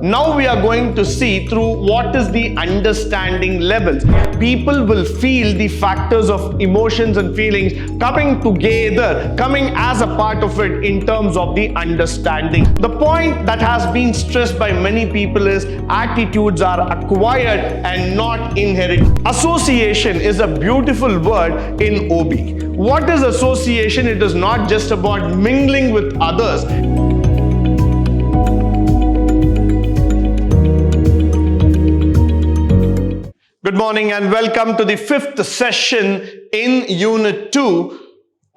Now we are going to see through what is the understanding levels. People will feel the factors of emotions and feelings coming together, coming as a part of it in terms of the understanding. The point that has been stressed by many people is attitudes are acquired and not inherited. Association is a beautiful word in OB. What is association? It is not just about mingling with others. Good morning and welcome to the fifth session in Unit 2,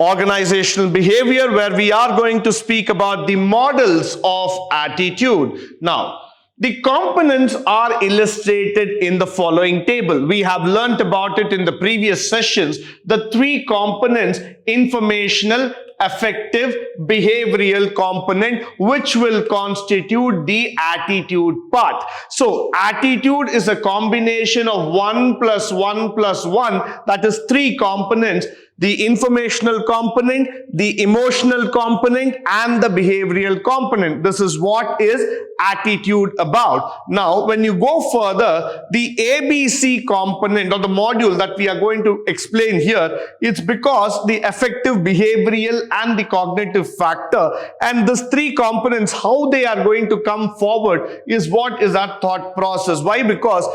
Organizational Behavior, where we are going to speak about the models of attitude. Now, the components are illustrated in the following table. We have learnt about it in the previous sessions. The three components: informational, affective, behavioral component, which will constitute the attitude part. So attitude is a combination of 1 plus 1 plus 1, that is 3 components: the informational component, the emotional component, and the behavioral component. This is what is attitude about. Now, when you go further, the ABC component or the module that we are going to explain here, it's because the affective, behavioral, and the cognitive factor, and these 3 components, how they are going to come forward is what is our thought process. Why? Because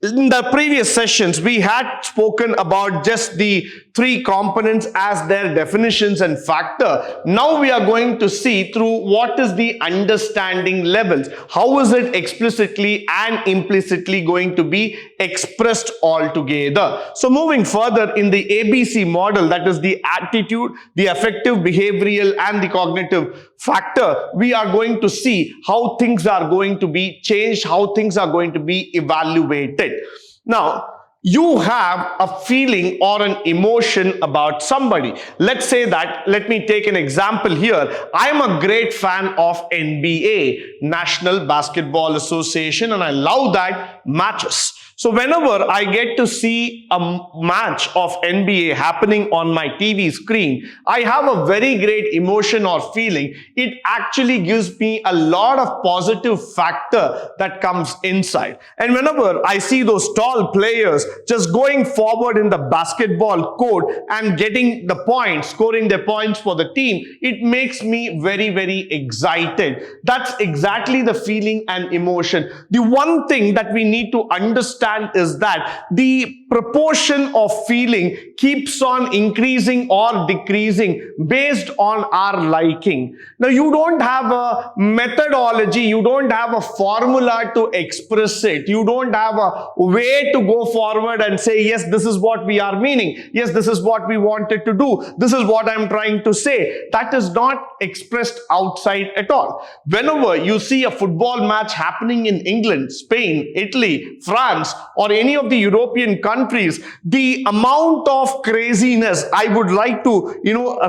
in the previous sessions, we had spoken about just the 3 components as their definitions and factor. Now we are going to see through what is the understanding levels. How is it explicitly and implicitly going to be expressed all together? So moving further in the ABC model, that is the attitude, the affective, behavioral, and the cognitive factor, we are going to see how things are going to be changed, how things are going to be evaluated. Now, you have a feeling or an emotion about somebody. Let's say that, let me take an example here. I'm a great fan of NBA, National Basketball Association, and I love that matches. So whenever I get to see a match of NBA happening on my TV screen, I have a very great emotion or feeling. It actually gives me a lot of positive factor that comes inside. And whenever I see those tall players just going forward in the basketball court and getting the points, scoring the points for the team, it makes me very, very excited. That's exactly the feeling and emotion. The one thing that we need to understand is that the proportion of feeling keeps on increasing or decreasing based on our liking. Now, you don't have a methodology, you don't have a formula to express it, you don't have a way to go forward and say, yes, this is what we are meaning, yes, this is what we wanted to do, this is what I'm trying to say. That is not expressed outside at all. Whenever you see a football match happening in England, Spain, Italy, France, or any of the European countries, the amount of craziness, I would like to,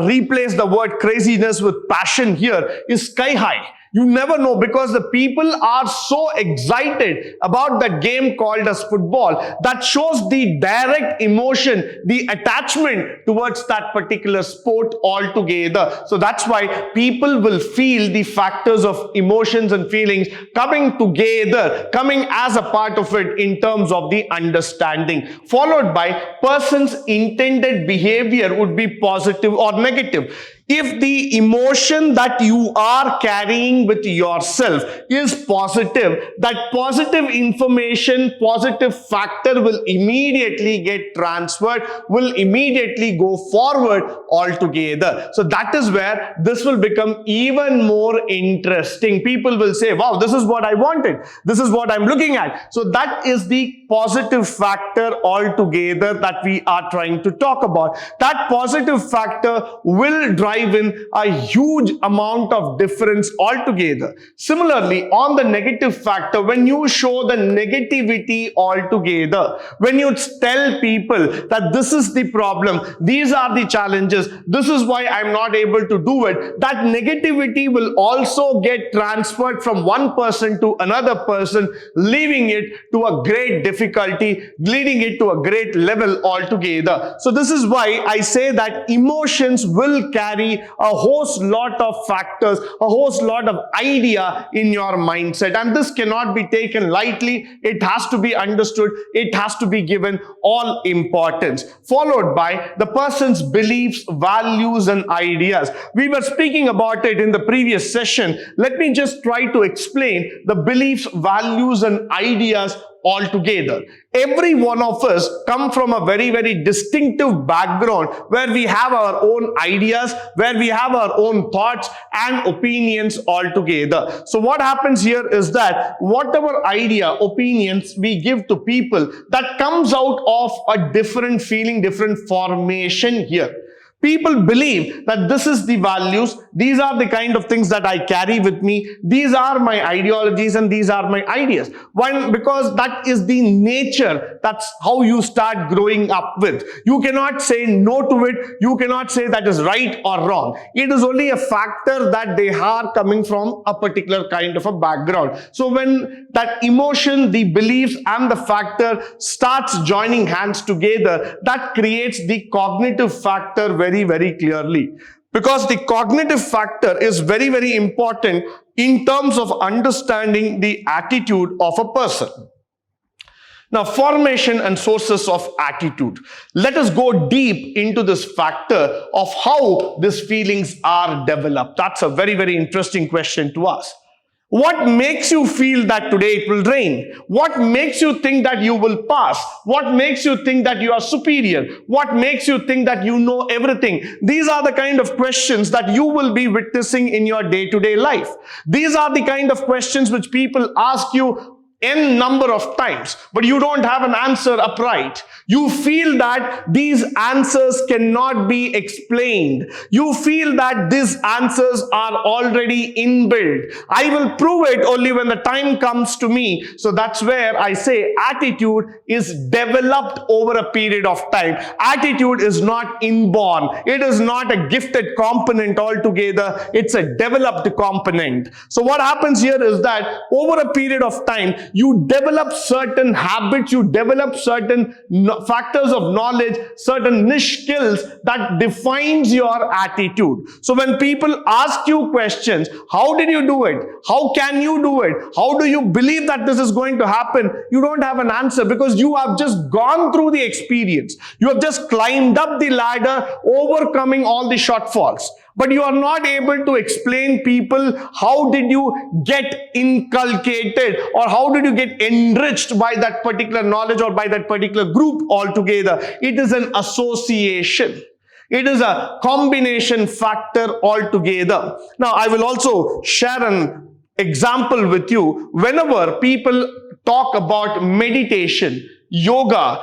replace the word craziness with passion here, is sky high. You never know, because the people are so excited about that game called as football that shows the direct emotion, the attachment towards that particular sport altogether. So that's why people will feel the factors of emotions and feelings coming together, coming as a part of it in terms of the understanding, followed by person's intended behavior would be positive or negative. If the emotion that you are carrying with yourself is positive, that positive information, positive factor will immediately get transferred, will immediately go forward altogether. So that is where this will become even more interesting. People will say, wow, this is what I wanted. This is what I'm looking at. So that is the positive factor altogether that we are trying to talk about. That positive factor will drive in a huge amount of difference altogether. Similarly, on the negative factor, when you show the negativity altogether, when you tell people that this is the problem, these are the challenges, this is why I'm not able to do it, that negativity will also get transferred from one person to another person, leaving it to a great difficulty, leading it to a great level altogether. So this is why I say that emotions will carry carry a host lot of factors, a host lot of idea in your mindset, and this cannot be taken lightly. It has to be understood. It has to be given all importance, followed by the person's beliefs, values, and ideas. We were speaking about it in the previous session. Let me just try to explain the beliefs, values, and ideas altogether. Every one of us come from a very, very distinctive background where we have our own ideas, where we have our own thoughts and opinions altogether. So what happens here is that whatever idea, opinions we give to people, that comes out of a different feeling, different formation here. People believe that this is the values, these are the kind of things that I carry with me, these are my ideologies and these are my ideas. Why? Because that is the nature, that's how you start growing up with. You cannot say no to it, you cannot say that is right or wrong. It is only a factor that they are coming from a particular kind of a background. So when that emotion, the beliefs and the factor starts joining hands together, that creates the cognitive factor very, very clearly. Because the cognitive factor is very, very important in terms of understanding the attitude of a person. Now, formation and sources of attitude. Let us go deep into this factor of how these feelings are developed. That's a very, very interesting question to ask. What makes you feel that today it will rain? What makes you think that you will pass? What makes you think that you are superior? What makes you think that you know everything? These are the kind of questions that you will be witnessing in your day-to-day life. These are the kind of questions which people ask you n number of times, but you don't have an answer upright. You feel that these answers cannot be explained. You feel that these answers are already inbuilt. I will prove it only when the time comes to me. So that's where I say attitude is developed over a period of time. Attitude is not inborn. It is not a gifted component altogether. It's a developed component. So what happens here is that over a period of time, you develop certain habits, you develop certain factors of knowledge, certain niche skills that defines your attitude. So when people ask you questions, how did you do it? How can you do it? How do you believe that this is going to happen? You don't have an answer because you have just gone through the experience. You have just climbed up the ladder, overcoming all the shortfalls. But you are not able to explain people how did you get inculcated or how did you get enriched by that particular knowledge or by that particular group altogether. It is an association. It is a combination factor altogether. Now, I will also share an example with you. Whenever people talk about meditation, yoga,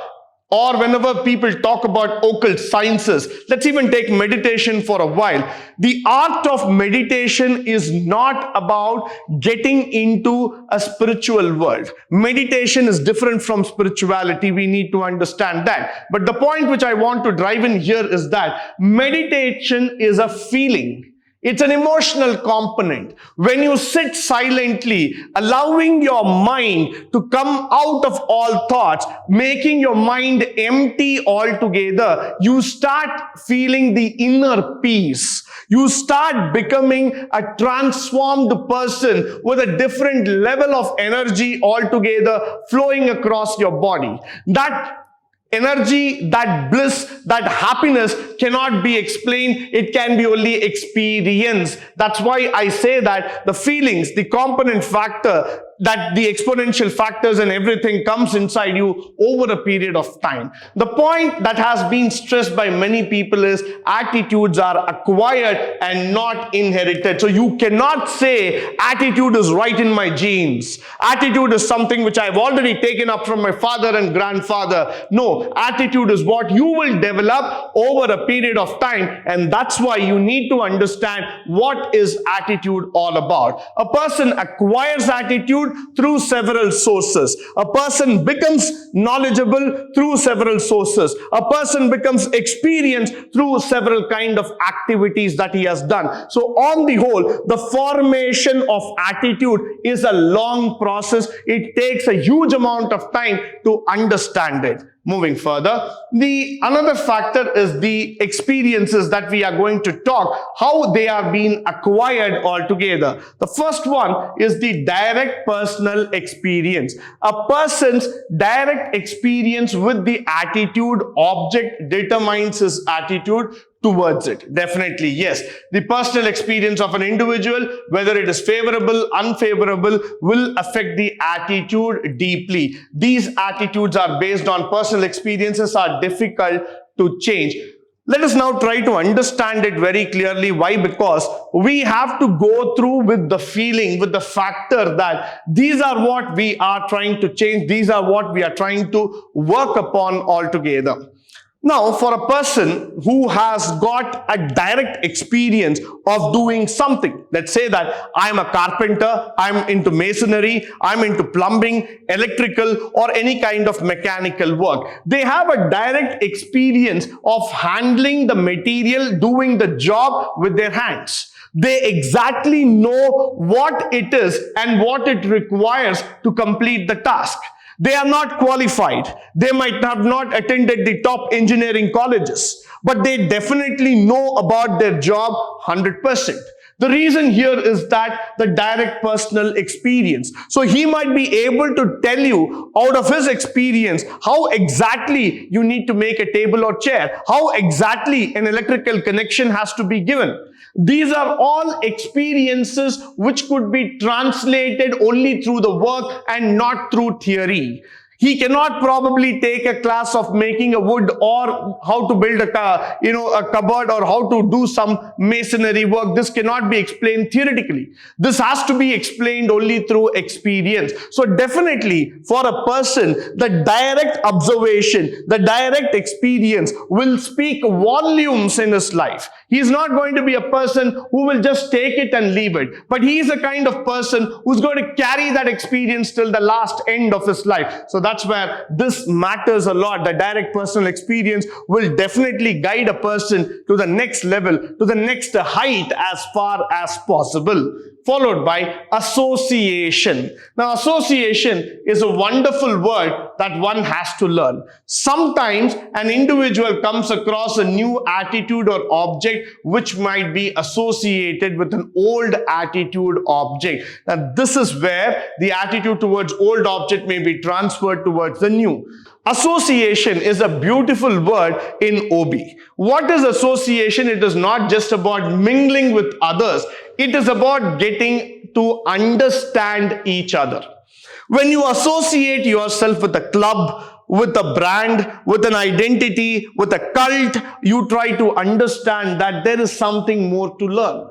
or whenever people talk about occult sciences, let's even take meditation for a while. The art of meditation is not about getting into a spiritual world. Meditation is different from spirituality. We need to understand that. But the point which I want to drive in here is that meditation is a feeling. It's an emotional component. When you sit silently, allowing your mind to come out of all thoughts, making your mind empty altogether, you start feeling the inner peace. You start becoming a transformed person with a different level of energy altogether flowing across your body. That energy, that bliss, that happiness cannot be explained. It can be only experienced. That's why I say that the feelings, the component factor, that the exponential factors and everything comes inside you over a period of time. The point that has been stressed by many people is attitudes are acquired and not inherited. So you cannot say attitude is right in my genes. Attitude is something which I've already taken up from my father and grandfather. No, attitude is what you will develop over a period of time, and that's why you need to understand what is attitude all about. A person acquires attitude through several sources. A person becomes knowledgeable through several sources. A person becomes experienced through several kind of activities that he has done. So on the whole, the formation of attitude is a long process. It takes a huge amount of time to understand it. Moving further, another factor is the experiences that we are going to talk, how they are being acquired altogether. The first one is the direct personal experience. A person's direct experience with the attitude object determines his attitude towards it. Definitely, yes. The personal experience of an individual, whether it is favorable, unfavorable, will affect the attitude deeply. These attitudes are based on personal experiences, are difficult to change. Let us now try to understand it very clearly. Why? Because we have to go through with the feeling, with the factor that these are what we are trying to change. These are what we are trying to work upon altogether. Now, for a person who has got a direct experience of doing something, let's say that I'm a carpenter, I'm into masonry, I'm into plumbing, electrical, or any kind of mechanical work. They have a direct experience of handling the material, doing the job with their hands. They exactly know what it is and what it requires to complete the task. They are not qualified. They might have not attended the top engineering colleges, but they definitely know about their job 100%. The reason here is that the direct personal experience. So he might be able to tell you out of his experience how exactly you need to make a table or chair, how exactly an electrical connection has to be given. These are all experiences which could be translated only through the work and not through theory. He cannot probably take a class of making a wood or how to build a cupboard or how to do some masonry work. This cannot be explained theoretically. This has to be explained only through experience. So definitely for a person, the direct observation, the direct experience will speak volumes in his life. He is not going to be a person who will just take it and leave it, but he is a kind of person who's going to carry that experience till the last end of his life. So that's where this matters a lot. The direct personal experience will definitely guide a person to the next level, to the next height as far as possible. Followed by association. Now, association is a wonderful word that one has to learn. Sometimes an individual comes across a new attitude or object which might be associated with an old attitude object. Now, this is where the attitude towards old object may be transferred towards the new. Association is a beautiful word in OB. What is association? It is not just about mingling with others. It is about getting to understand each other. When you associate yourself with a club, with a brand, with an identity, with a cult, you try to understand that there is something more to learn.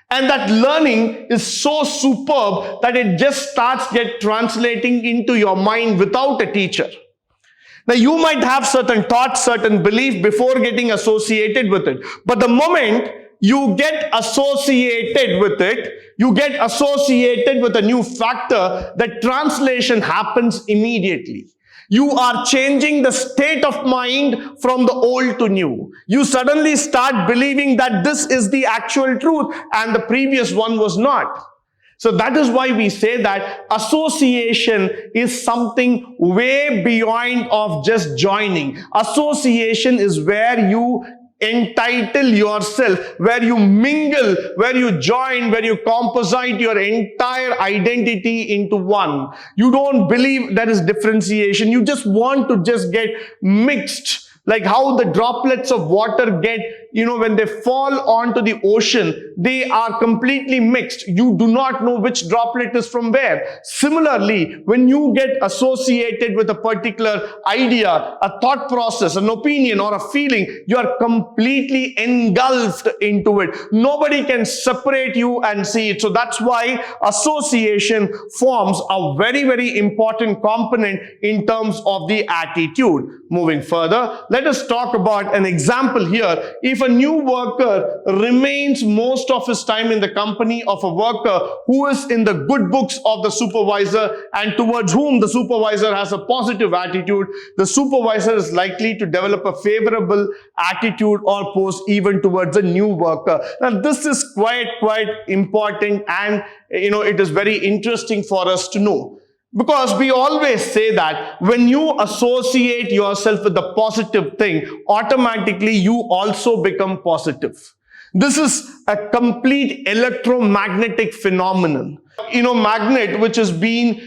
And that learning is so superb that it just starts translating into your mind without a teacher. Now, you might have certain thoughts, certain belief before getting associated with it. But the moment you get associated with it, you get associated with a new factor, the translation happens immediately. You are changing the state of mind from the old to new. You suddenly start believing that this is the actual truth and the previous one was not. So that is why we say that association is something way beyond of just joining. Association is where you entitle yourself, where you mingle, where you join, where you composite your entire identity into one. You don't believe there is differentiation. You just want to just get mixed. Like how the droplets of water get, when they fall onto the ocean, they are completely mixed. You do not know which droplet is from where. Similarly, when you get associated with a particular idea, a thought process, an opinion or a feeling, you are completely engulfed into it. Nobody can separate you and see it. So that's why association forms a very, very important component in terms of the attitude. Moving further, let us talk about an example here. If a new worker remains most of his time in the company of a worker who is in the good books of the supervisor and towards whom the supervisor has a positive attitude, the supervisor is likely to develop a favorable attitude or pose even towards a new worker. Now, this is quite important, and it is very interesting for us to know. Because we always say that when you associate yourself with the positive thing, automatically you also become positive. This is a complete electromagnetic phenomenon. Magnet which is being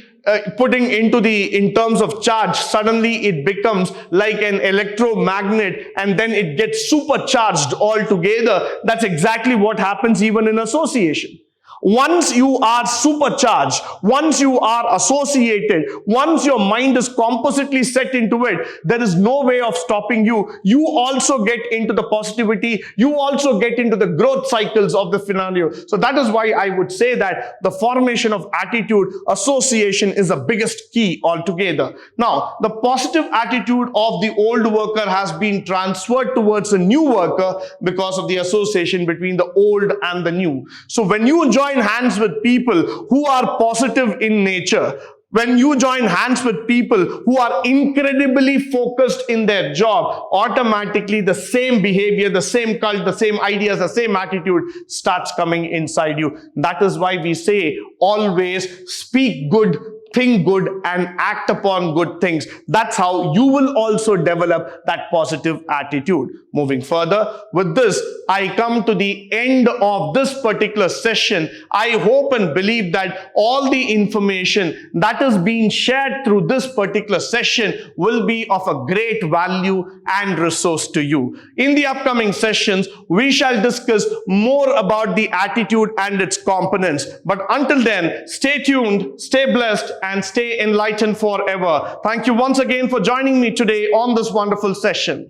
putting in terms of charge, suddenly it becomes like an electromagnet and then it gets supercharged altogether. That's exactly what happens even in association. Once you are supercharged, once you are associated, once your mind is compositely set into it, there is no way of stopping you. You also get into the positivity. You also get into the growth cycles of the scenario. So that is why I would say that the formation of attitude, association is the biggest key altogether. Now, the positive attitude of the old worker has been transferred towards the new worker because of the association between the old and the new. So when you join hands with people who are positive in nature, when you join hands with people who are incredibly focused in their job, automatically the same behavior, the same cult, the same ideas, the same attitude starts coming inside you. That is why we say always speak good, think good, and act upon good things. That's how you will also develop that positive attitude. Moving further, with this, I come to the end of this particular session. I hope and believe that all the information that is being shared through this particular session will be of a great value and resource to you. In the upcoming sessions, we shall discuss more about the attitude and its components. But until then, stay tuned, stay blessed, and stay enlightened forever. Thank you once again for joining me today on this wonderful session.